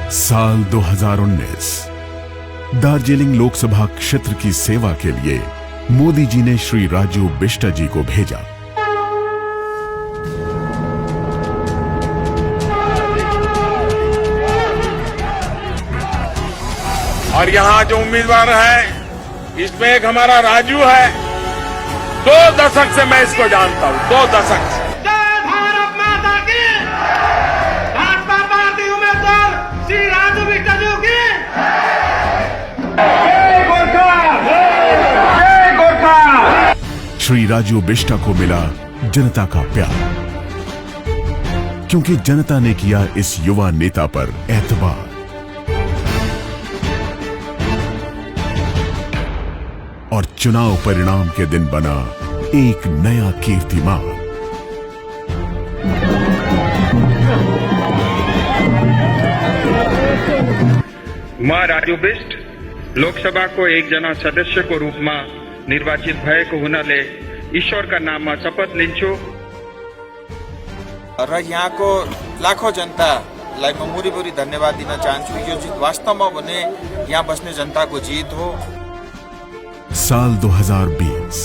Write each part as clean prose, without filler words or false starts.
साल 2019 दार्जिलिंग लोकसभा क्षेत्र की सेवा के लिए मोदी जी ने श्री राजू बिष्ट जी को भेजा। और यहाँ जो उम्मीदवार है इसमें एक हमारा राजू है। 2 दशक से मैं इसको जानता हूँ, 2 दशक से। जय भारत माता की, भाजपा पार्टी उम्मीदवार श्री राजू बिष्ट जी की। जय गोरखा, जय गोरखा। श्री राजू बिष्ट को मिला जनता का प्यार, क्योंकि जनता ने किया इस युवा नेता पर एतबार। और चुनाव परिणाम के दिन बना एक नया कीर्तिमान। मैं राजू बिष्ट लोकसभा को एक जना सदस्य को रूप में निर्वाचित भय को हुनाले ईश्वर का नाम में शपथ लींछु। र यहाँ को लाखों जनता लाई मैं पूरी पूरी धन्यवाद दिन चाहूँ। यो जीत वास्तव में भने यहाँ बसने जनता को जीत हो। साल 2020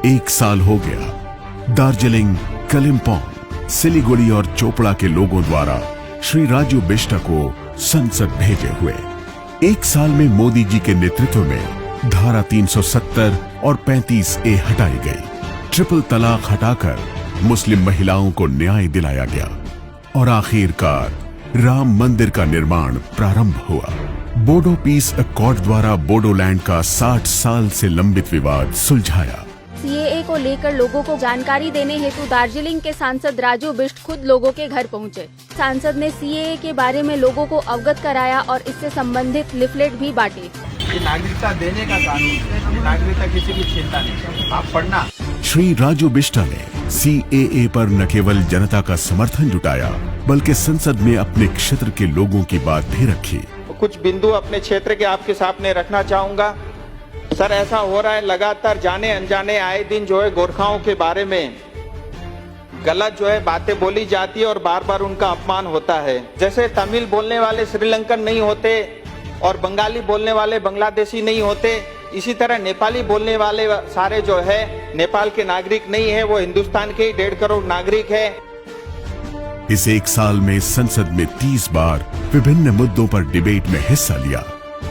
एक साल हो गया दार्जिलिंग, कलिम्पोंग, सिलीगुड़ी और चोपड़ा के लोगों द्वारा श्री राजू बिष्ट को संसद भेजे हुए। एक साल में मोदी जी के नेतृत्व में धारा 370 और 35A हटाई गई। ट्रिपल तलाक हटाकर मुस्लिम महिलाओं को न्याय दिलाया गया और आखिरकार राम मंदिर का निर्माण प्रारंभ हुआ। बोडो पीस अकॉर्ड द्वारा बोडोलैंड का 60 साल से लंबित विवाद सुलझाया। सीएए को लेकर लोगों को जानकारी देने हेतु दार्जिलिंग के सांसद राजू बिष्ट खुद लोगों के घर पहुंचे। सांसद ने सीएए के बारे में लोगों को अवगत कराया और इससे संबंधित लिफलेट भी बांटे। ये नागरिकता देने का कानून है, नागरिकता किसी की चिंता नहीं, आप पढ़ना। श्री राजू बिष्ट ने सीएए पर न केवल जनता का समर्थन जुटाया, बल्कि संसद में अपने क्षेत्र के लोगों की बात भी रखी। कुछ बिंदु अपने क्षेत्र के आपके सामने रखना चाहूंगा। सर, ऐसा हो रहा है लगातार जाने अनजाने आए दिन जो है गोरखाओं के बारे में गलत जो है बातें बोली जाती है और बार बार उनका अपमान होता है। जैसे तमिल बोलने वाले श्रीलंकन नहीं होते और बंगाली बोलने वाले बांग्लादेशी नहीं होते, इसी तरह नेपाली बोलने वाले सारे जो है नेपाल के नागरिक नहीं है, वो हिंदुस्तान के 1.5 करोड़ नागरिक है। इस एक साल में संसद में 30 बार विभिन्न मुद्दों पर डिबेट में हिस्सा लिया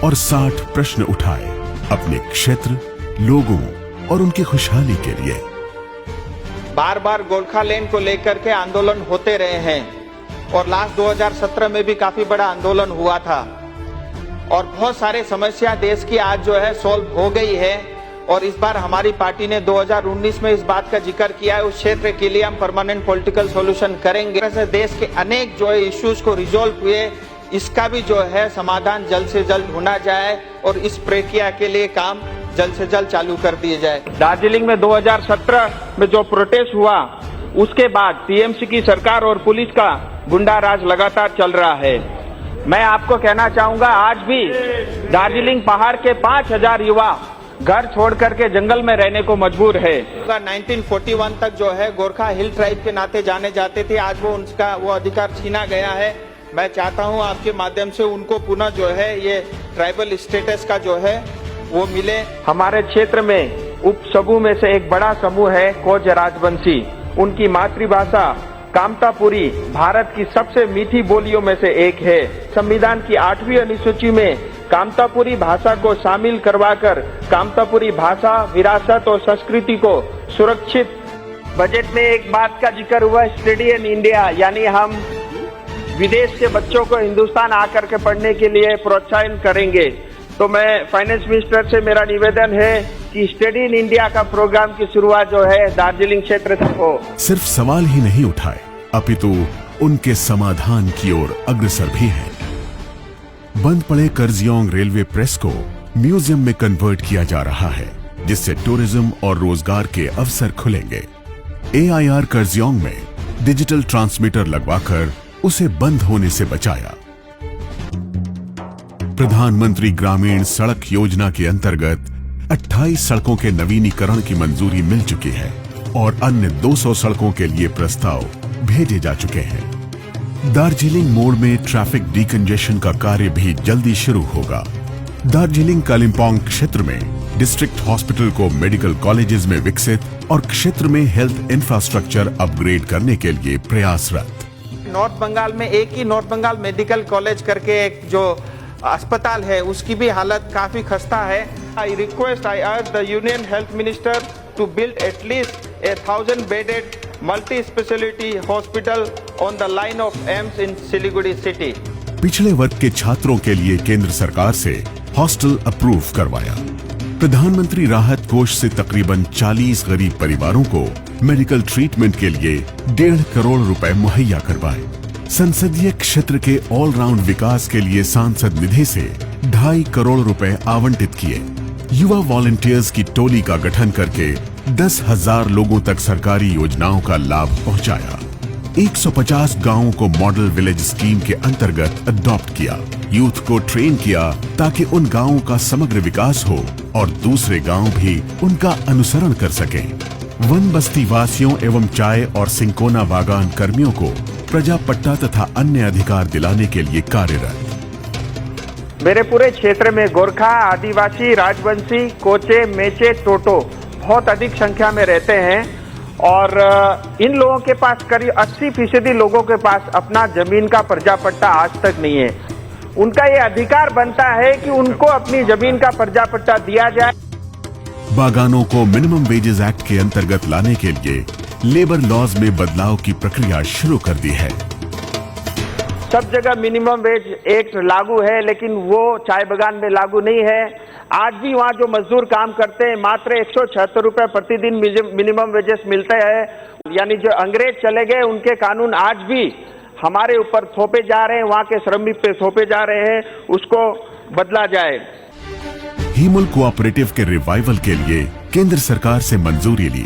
और 60 प्रश्न उठाए अपने क्षेत्र, लोगों और उनकी खुशहाली के लिए। बार बार गोरखालैंड को लेकर के आंदोलन होते रहे हैं और लास्ट 2017 में भी काफी बड़ा आंदोलन हुआ था और बहुत सारे समस्या देश की आज जो है सॉल्व हो गई है। और इस बार हमारी पार्टी ने 2019 में इस बात का जिक्र किया है, उस क्षेत्र के लिए हम परमानेंट पॉलिटिकल सॉल्यूशन करेंगे। ऐसे देश के अनेक जो है इश्यूज को रिजोल्व हुए, इसका भी जो है समाधान जल्द से जल्द होना जाए और इस प्रक्रिया के लिए काम जल्द से जल्द चालू कर दिए जाए। दार्जिलिंग में 2017 में जो प्रोटेस्ट हुआ उसके बाद टीएमसी की सरकार और पुलिस का गुंडा राज लगातार चल रहा है। मैं आपको कहना चाहूंगा, आज भी दार्जिलिंग पहाड़ के 5000 युवा घर छोड़ करके जंगल में रहने को मजबूर है। 1941 तक जो है गोरखा हिल ट्राइब के नाते जाने जाते थे, आज वो उनका वो अधिकार छीना गया है। मैं चाहता हूं आपके माध्यम से उनको पुनः जो है ये ट्राइबल स्टेटस का जो है वो मिले। हमारे क्षेत्र में उप समूह में से एक बड़ा समूह है कोच राजवंशी। उनकी मातृभाषा कामतापुरी भारत की सबसे मीठी बोलियों में से एक है। संविधान की 8वीं अनुसूची में कामतापुरी भाषा को शामिल करवाकर कामतापुरी भाषा, विरासत और संस्कृति को सुरक्षित। बजट में एक बात का जिक्र हुआ, स्टडी इन इंडिया, यानी हम विदेश के बच्चों को हिंदुस्तान आकर के पढ़ने के लिए प्रोत्साहन करेंगे। तो मैं फाइनेंस मिनिस्टर से मेरा निवेदन है कि स्टडी इन इंडिया का प्रोग्राम की शुरुआत जो है दार्जिलिंग क्षेत्र से हो। सिर्फ सवाल ही नहीं उठाए, अपितु उनके समाधान की ओर अग्रसर भी है। बंद पड़े कर्जियोंग रेलवे प्रेस को म्यूजियम में कन्वर्ट किया जा रहा है, जिससे टूरिज्म और रोजगार के अवसर खुलेंगे। एआईआर कर्जियोंग में डिजिटल ट्रांसमीटर लगवाकर उसे बंद होने से बचाया। प्रधानमंत्री ग्रामीण सड़क योजना के अंतर्गत 28 सड़कों के नवीनीकरण की मंजूरी मिल चुकी है और अन्य 200 सड़कों के लिए प्रस्ताव भेजे जा चुके हैं। दार्जिलिंग मोड़ में ट्रैफिक डिकंजेशन का कार्य भी जल्दी शुरू होगा। दार्जिलिंग कालिम्पोंग क्षेत्र में डिस्ट्रिक्ट हॉस्पिटल को मेडिकल कॉलेजेस में विकसित और क्षेत्र में हेल्थ इंफ्रास्ट्रक्चर अपग्रेड करने के लिए प्रयासरत। नॉर्थ बंगाल में एक ही नॉर्थ बंगाल मेडिकल कॉलेज करके एक जो अस्पताल है उसकी भी हालत काफी खस्ता है। I urge the union health minister to build at least 1000 bedded multi speciality hospital on the line of AIIMS in Siliguri city. पिछड़े वर्ग के छात्रों के लिए केंद्र सरकार से हॉस्टल अप्रूव करवाया। प्रधानमंत्री राहत कोष से तकरीबन 40 गरीब परिवारों को मेडिकल ट्रीटमेंट के लिए 1.5 करोड़ रुपए मुहैया करवाए। संसदीय क्षेत्र के ऑलराउंड विकास के लिए सांसद निधि से 2.5 करोड़ रुपए आवंटित किए। युवा वॉलंटियर्स की टोली का गठन करके 10,000 लोगों तक सरकारी योजनाओं का लाभ पहुंचाया। 150 गांवों को मॉडल विलेज स्कीम के अंतर्गत अडॉप्ट किया। यूथ को ट्रेन किया ताकि उन गांवों का समग्र विकास हो और दूसरे गांव भी उनका अनुसरण कर सकें। वन बस्ती वासियों एवं चाय और सिंकोना बागान कर्मियों को प्रजा पट्टा तथा अन्य अधिकार दिलाने के लिए कार्यरत। मेरे पूरे क्षेत्र में गोरखा, आदिवासी, राजवंशी, कोचे, मेचे, टोटो बहुत अधिक संख्या में रहते हैं और इन लोगों के पास करीब 80% लोगों के पास अपना जमीन का पर्जा पट्टा आज तक नहीं है। उनका ये अधिकार बनता है कि उनको अपनी जमीन का पर्जा पट्टा दिया जाए। बागानों को मिनिमम वेजेस एक्ट के अंतर्गत लाने के लिए लेबर लॉज में बदलाव की प्रक्रिया शुरू कर दी है। सब जगह मिनिमम वेज एक्ट लागू है, लेकिन वो चाय बागान में लागू नहीं है। आज भी वहाँ जो मजदूर काम करते हैं मात्र 176 रुपए प्रतिदिन मिनिमम वेजेस मिलते हैं। यानी जो अंग्रेज चले गए उनके कानून आज भी हमारे ऊपर थोपे जा रहे हैं, वहाँ के श्रमिक पे थोपे जा रहे हैं, उसको बदला जाए। हीमुल कोऑपरेटिव के रिवाइवल के लिए केंद्र सरकार से मंजूरी ली।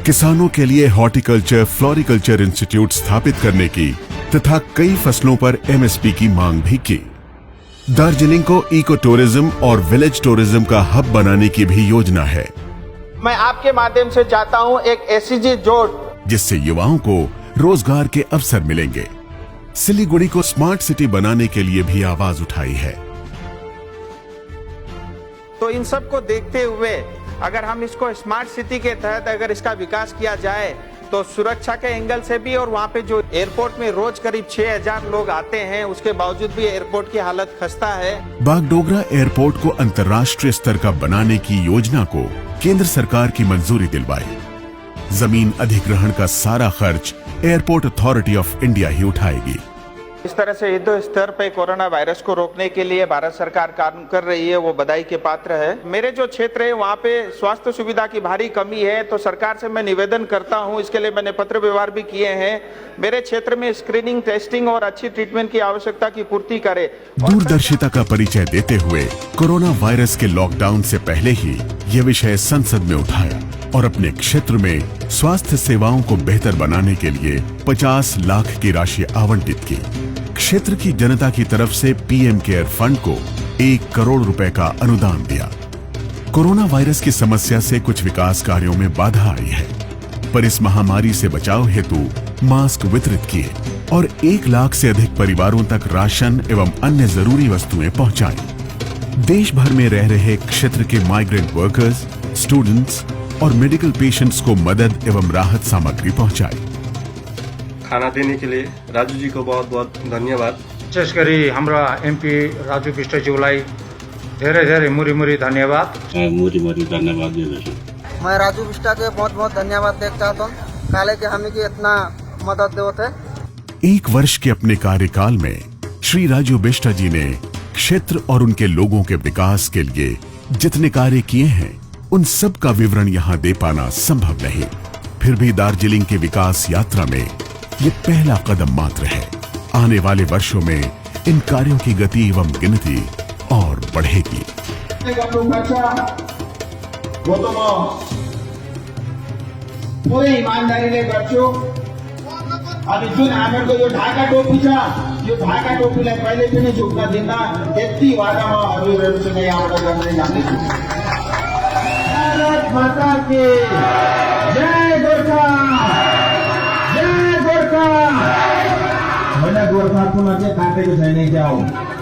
किसानों के लिए हॉर्टिकल्चर फ्लोरिकल्चर इंस्टीट्यूट स्थापित करने की तथा कई फसलों पर एमएसपी की मांग भी की। दार्जिलिंग को इको टूरिज्म और विलेज टूरिज्म का हब बनाने की भी योजना है। मैं आपके माध्यम से चाहता हूं एक एससीजी जोड़, जिससे युवाओं को रोजगार के अवसर मिलेंगे। सिलीगुड़ी को स्मार्ट सिटी बनाने के लिए भी आवाज उठाई है। तो इन सब को देखते हुए अगर हम इसको स्मार्ट सिटी के तहत अगर इसका विकास किया जाए तो सुरक्षा के एंगल से भी, और वहाँ पे जो एयरपोर्ट में रोज करीब 6000 लोग आते हैं, उसके बावजूद भी एयरपोर्ट की हालत खस्ता है। बागडोगरा एयरपोर्ट को अंतर्राष्ट्रीय स्तर का बनाने की योजना को केंद्र सरकार की मंजूरी दिलवाई। जमीन अधिग्रहण का सारा खर्च एयरपोर्ट अथॉरिटी ऑफ इंडिया ही उठाएगी। इस तरह से युद्ध स्तर पे कोरोना वायरस को रोकने के लिए भारत सरकार काम कर रही है, वो बधाई के पात्र है। मेरे जो क्षेत्र है वहाँ पे स्वास्थ्य सुविधा की भारी कमी है, तो सरकार से मैं निवेदन करता हूँ, इसके लिए मैंने पत्र व्यवहार भी किए हैं, मेरे क्षेत्र में स्क्रीनिंग, टेस्टिंग और अच्छी ट्रीटमेंट की आवश्यकता की पूर्ति करे। दूरदर्शिता का परिचय देते हुए कोरोना वायरस के लॉकडाउन से पहले ही ये विषय संसद में उठाया और अपने क्षेत्र में स्वास्थ्य सेवाओं को बेहतर बनाने के लिए 50 लाख की राशि आवंटित की। क्षेत्र की जनता की तरफ से पीएम केयर फंड को 1 करोड़ रुपए का अनुदान दिया। कोरोना वायरस की समस्या से कुछ विकास कार्यों में बाधा आई है, पर इस महामारी से बचाव हेतु मास्क वितरित किए और 1 लाख से अधिक परिवारों तक राशन एवं अन्य जरूरी वस्तुएं पहुंचाई। देश भर में रह रहे क्षेत्र के माइग्रेंट वर्कर्स, स्टूडेंट्स और मेडिकल पेशेंट्स को मदद एवं राहत सामग्री पहुंचाई। खाना देने के लिए राजू जी को बहुत बहुत धन्यवाद। विशेष गरी हाम्रा एमपी राजू विष्टज्यूलाई धेरै धेरै मुरी धन्यवाद। मुरी धन्यवाद दिँदछु। मैं राजू विष्टा के बहुत बहुत धन्यवाद देना चाहता हूँ, काले के हमें की इतना मदद दे थे। 1 वर्ष के अपने कार्यकाल में श्री राजू बिष्टा जी ने क्षेत्र और उनके लोगों के विकास के लिए जितने कार्य किए हैं उन सब का विवरण यहाँ दे पाना संभव नहीं। फिर भी दार्जिलिंग की विकास यात्रा में ये पहला कदम मात्र है। आने वाले वर्षों में इन कार्यों की गति एवं गिनती और बढ़ेगी। पूरे ईमानदारीले गर्छु। अनि जुन हामीहरूको यो ढाका टोपी छ, यो ढाका टोपीलाई कहिले पनि झुक्न दिन, त्यति वादा म हजुरहरूसँग यहाँबाट गर्दै जान्दैछु। भारत माता की जय गोर्खा, जय गोर्खा। गोर्खा पुनः चाहिँ काटेको छैन क्या हो